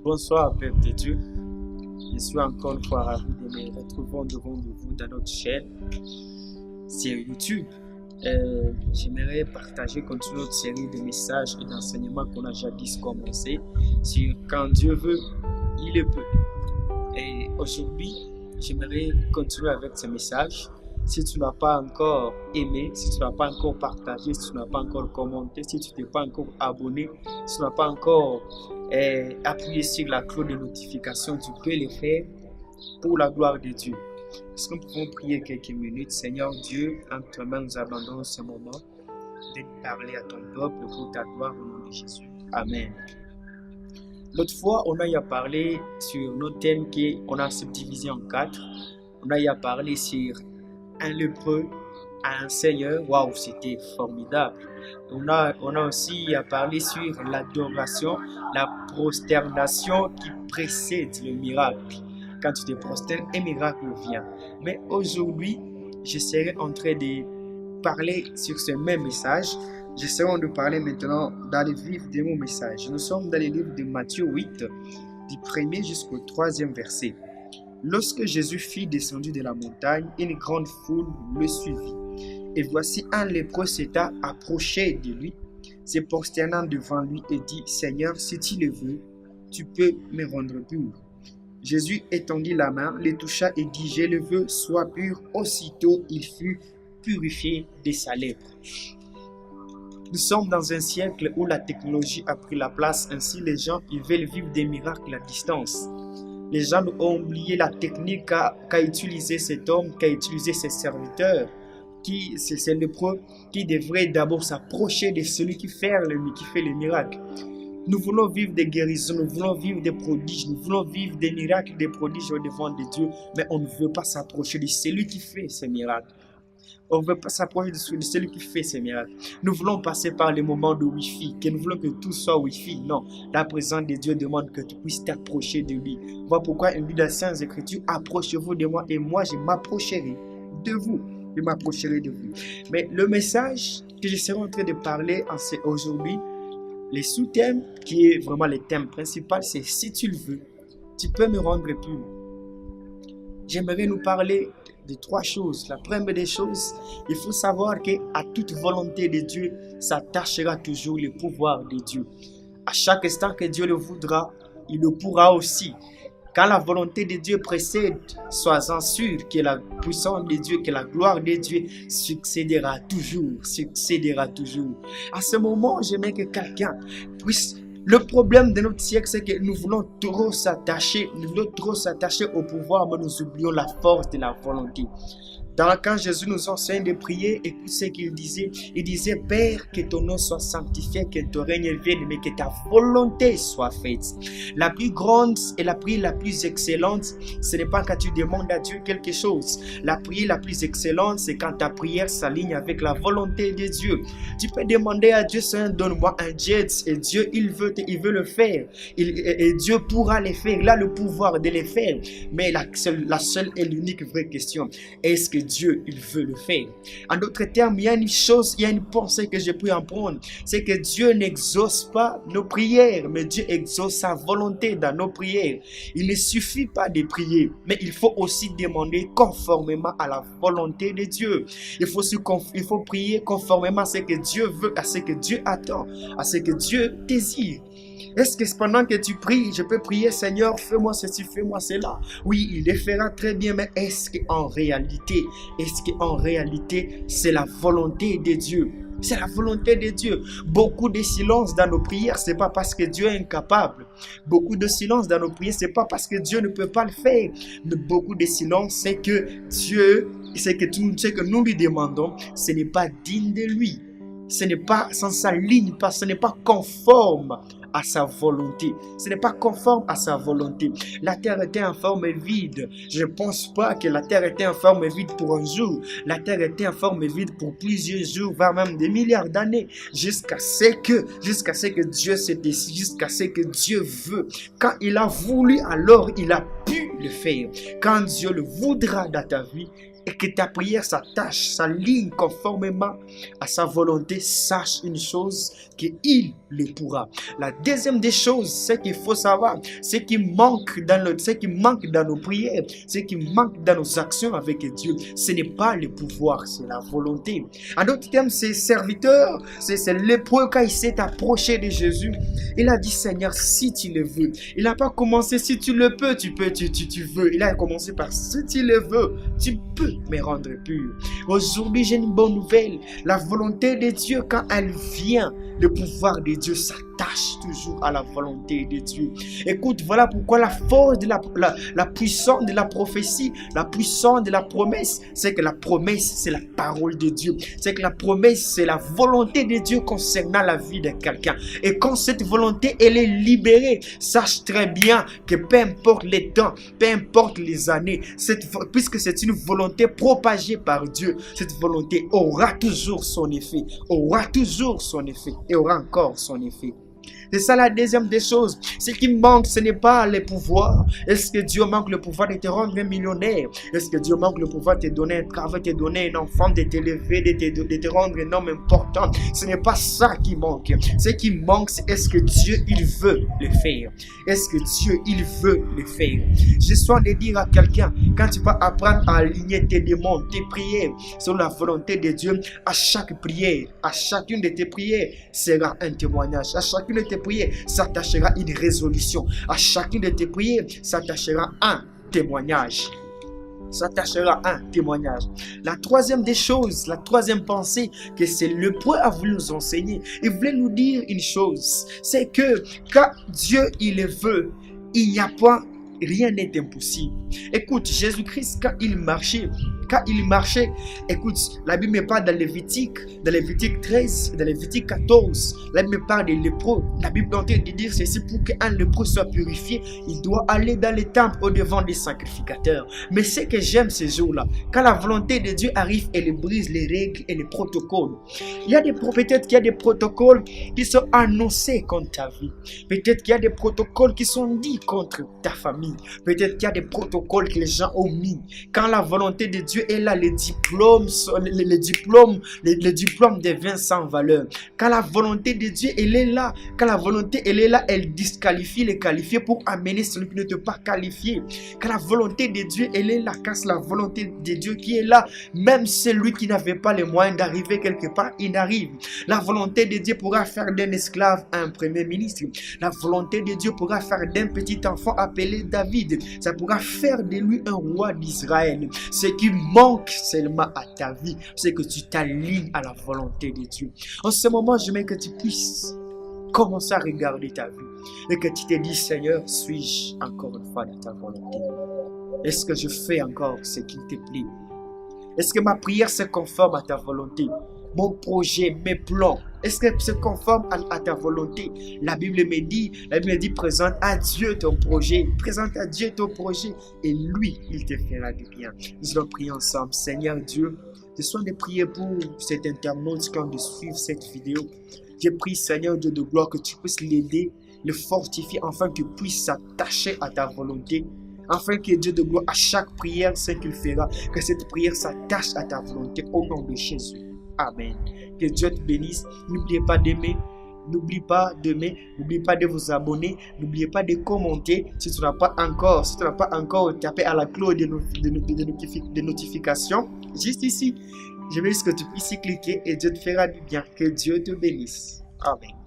Bonsoir, peuple de Dieu. Je suis encore une fois ravi de me retrouver devant vous dans notre chaîne sur YouTube. J'aimerais partager contre notre série de messages et d'enseignements qu'on a jadis commencé sur quand Dieu veut, il le peut. Et aujourd'hui, j'aimerais continuer avec ce message. Si tu n'as pas encore aimé, si tu n'as pas encore partagé, si tu n'as pas encore commenté, si tu n'es pas encore abonné, si tu n'as pas encore appuyé sur la cloche de notification, tu peux le faire pour la gloire de Dieu. Est-ce que nous pouvons prier quelques minutes? Seigneur Dieu, entre tes mains nous abandonnons ce moment de parler à ton peuple pour ta gloire au nom de Jésus. Amen. L'autre fois, on a eu à parler sur nos thèmes qu'on a subdivisé en 4. On a eu à parler sur un lépreux à un seigneur. Waouh, c'était formidable. On a aussi à parler sur l'adoration, la prosternation qui précède le miracle. Quand tu te prosternes, un miracle vient. Mais aujourd'hui, je serai en train de parler sur ce même message. J'essaierai de parler maintenant dans le vif de mon message. Nous sommes dans le livre de Matthieu 8, du 1er jusqu'au 3e verset. Lorsque Jésus fut descendu de la montagne, une grande foule le suivit. Et voici un lépreux s'étant approché de lui, se prosternant devant lui et dit, « Seigneur, si tu le veux, tu peux me rendre pur. » Jésus étendit la main, le toucha et dit, « Je le veux, sois pur. » Aussitôt, il fut purifié de sa lèpre. Nous sommes dans un siècle où la technologie a pris la place, ainsi les gens ils veulent vivre des miracles à distance. Les gens ont oublié la technique qu'a utilisé cet homme, qu'a utilisé ses serviteurs, c'est le lépreux qui devrait d'abord s'approcher de celui qui fait les miracles. Nous voulons vivre des guérisons, nous voulons vivre des prodiges, nous voulons vivre des miracles, des prodiges au devant de Dieu, mais on ne veut pas s'approcher de celui qui fait ces miracles. On ne veut pas s'approcher de celui qui fait ces miracles. Nous voulons passer par les moments de Wi-Fi, que nous voulons que tout soit Wi-Fi. Non, la présence de Dieu demande que tu puisses t'approcher de lui. Voilà pourquoi il dit dans les Saintes Écritures, approchez-vous de moi et moi je m'approcherai de vous. Je m'approcherai de vous. Mais le message que je serai en train de parler aujourd'hui, les sous-thèmes, qui est vraiment le thème principal, c'est si tu le veux, tu peux me rendre pur. J'aimerais nous parler de 3 choses. La première des choses, il faut savoir qu'à toute volonté de Dieu s'attachera toujours le pouvoir de Dieu. À chaque instant que Dieu le voudra, il le pourra aussi. Quand la volonté de Dieu précède, sois-en sûr que la puissance de Dieu, que la gloire de Dieu succédera toujours, À ce moment, j'aimerais que quelqu'un puisse... Le problème de notre siècle, c'est que nous voulons trop s'attacher au pouvoir, mais nous oublions la force de la volonté. Quand Jésus nous enseigne de prier, écoute ce qu'il disait. Il disait, Père, que ton nom soit sanctifié, que ton règne vienne, mais que ta volonté soit faite. La plus grande et la prière la plus excellente, ce n'est pas quand tu demandes à Dieu quelque chose. La prière la plus excellente, c'est quand ta prière s'aligne avec la volonté de Dieu. Tu peux demander à Dieu, Seigneur, donne-moi un jet, et Dieu, il veut le faire. Et Dieu pourra le faire. Il a le pouvoir de le faire. Mais la seule et l'unique vraie question, est-ce que Dieu, il veut le faire? En d'autres termes, il y a une pensée que je peux en prendre. C'est que Dieu n'exauce pas nos prières, mais Dieu exauce sa volonté dans nos prières. Il ne suffit pas de prier, mais il faut aussi demander conformément à la volonté de Dieu. Il faut prier conformément à ce que Dieu veut, à ce que Dieu attend, à ce que Dieu désire. Est-ce que pendant que tu pries, je peux prier, Seigneur, fais-moi ceci, fais-moi cela? Oui, il le fera très bien, mais est-ce qu'en réalité, c'est la volonté de Dieu? C'est la volonté de Dieu. Beaucoup de silence dans nos prières, c'est pas parce que Dieu est incapable. Beaucoup de silence dans nos prières, c'est pas parce que Dieu ne peut pas le faire. Mais beaucoup de silence, c'est que tout ce que nous lui demandons, ce n'est pas digne de lui. Ce n'est pas sans sa ligne, ce n'est pas conforme à sa volonté. Ce n'est pas conforme à sa volonté. La terre était en forme vide. Je ne pense pas que la terre était en forme vide pour un jour. La terre était en forme vide pour plusieurs jours, voire même des milliards d'années, jusqu'à ce que Dieu se décide, jusqu'à ce que Dieu veut. Quand il a voulu, alors il a pu le faire. Quand Dieu le voudra dans ta vie, et que ta prière s'attache, s'aligne conformément à sa volonté, sache une chose, qu'il le pourra. La deuxième des choses, c'est qu'il faut savoir, ce qui manque dans nos prières, ce qui manque dans nos actions avec Dieu, ce n'est pas le pouvoir, c'est la volonté. En d'autres termes, ces serviteurs, c'est lépreux quand il s'est approché de Jésus, il a dit Seigneur, si tu le veux. Il n'a pas commencé si tu le peux, tu veux. Il a commencé par si tu le veux, tu peux me rendre pur. Aujourd'hui, j'ai une bonne nouvelle. La volonté de Dieu, quand elle vient, le pouvoir de Dieu s'attache toujours à la volonté de Dieu. Écoute, voilà pourquoi la force de la puissance de la prophétie, la puissance de la promesse, c'est que la promesse, c'est la parole de Dieu. C'est que la promesse, c'est la volonté de Dieu concernant la vie de quelqu'un. Et quand cette volonté, elle est libérée, sache très bien que peu importe les temps, peu importe les années, puisque c'est une volonté propagée par Dieu, cette volonté aura toujours son effet, aura toujours son effet et aura encore son effet. C'est ça la deuxième des choses. Ce qui manque, ce n'est pas le pouvoir. Est-ce que Dieu manque le pouvoir de te rendre un millionnaire? Est-ce que Dieu manque le pouvoir de te donner un travail, de te donner un enfant, de t'élever, de te rendre un homme important? Ce n'est pas ça qui manque. Ce qui manque, c'est est-ce que Dieu, il veut le faire? Est-ce que Dieu, il veut le faire? Je sois de dire à quelqu'un, quand tu vas apprendre à aligner tes demandes, tes prières sur la volonté de Dieu, à chaque prière, à chacune de tes prières sera un témoignage. À chacune de tes prières s'attachera une résolution. À chacune de tes prières s'attachera un témoignage. S'attachera un témoignage. La troisième des choses, la troisième pensée que c'est le point à vous nous enseigner, il voulait nous dire une chose, c'est que quand Dieu il le veut, il n'y a pas, rien n'est impossible. Écoute, Jésus-Christ quand il marchait, écoute, la Bible me parle dans Lévitique 13, dans Lévitique 14, la Bible me parle des lépreux. La Bible est en train de dire ceci, pour qu'un lépreux soit purifié, il doit aller dans les temples au-devant des sacrificateurs. Mais ce que j'aime ces jours-là, quand la volonté de Dieu arrive, elle brise les règles et les protocoles. Peut-être qu'il y a des protocoles qui sont annoncés contre ta vie. Peut-être qu'il y a des protocoles qui sont dits contre ta famille. Peut-être qu'il y a des protocoles que les gens ont mis. Quand la volonté de Dieu est là, les diplômes deviennent sans valeur. Quand la volonté de Dieu elle est là, elle disqualifie les qualifiés pour amener celui qui ne peut pas qualifier. Quand la volonté de Dieu elle est là, quand c'est la volonté de Dieu qui est là, même celui qui n'avait pas les moyens d'arriver quelque part, il arrive. La volonté de Dieu pourra faire d'un esclave un premier ministre. La volonté de Dieu pourra faire d'un petit enfant appelé David. Ça pourra faire de lui un roi d'Israël. Ce qui manque seulement à ta vie, c'est que tu t'alignes à la volonté de Dieu. En ce moment, j'aimerais que tu puisses commencer à regarder ta vie et que tu te dis, Seigneur, suis-je encore une fois dans ta volonté? Est-ce que je fais encore ce qui te plaît? Est-ce que ma prière se conforme à ta volonté? Mon projet, mes plans, est-ce que c'est conforme à ta volonté? La Bible me dit, présente à Dieu ton projet. Présente à Dieu ton projet et lui, il te fera du bien. Nous allons prier ensemble. Seigneur Dieu, je sois de prier pour cet internaute qui vient de suivre cette vidéo. Je prie, Seigneur Dieu de gloire, que tu puisses l'aider, le fortifier, afin qu'il puisse s'attacher à ta volonté. Afin que Dieu de gloire, à chaque prière, ce qu'il fera, que cette prière s'attache à ta volonté au nom de Jésus. Amen. Que Dieu te bénisse. N'oubliez pas d'aimer. N'oubliez pas d'aimer. N'oubliez pas de vous abonner. N'oubliez pas de commenter. Si tu n'as pas encore tapé à la cloche de notification, juste ici. Je veux juste que tu puisses y cliquer et Dieu te fera du bien. Que Dieu te bénisse. Amen.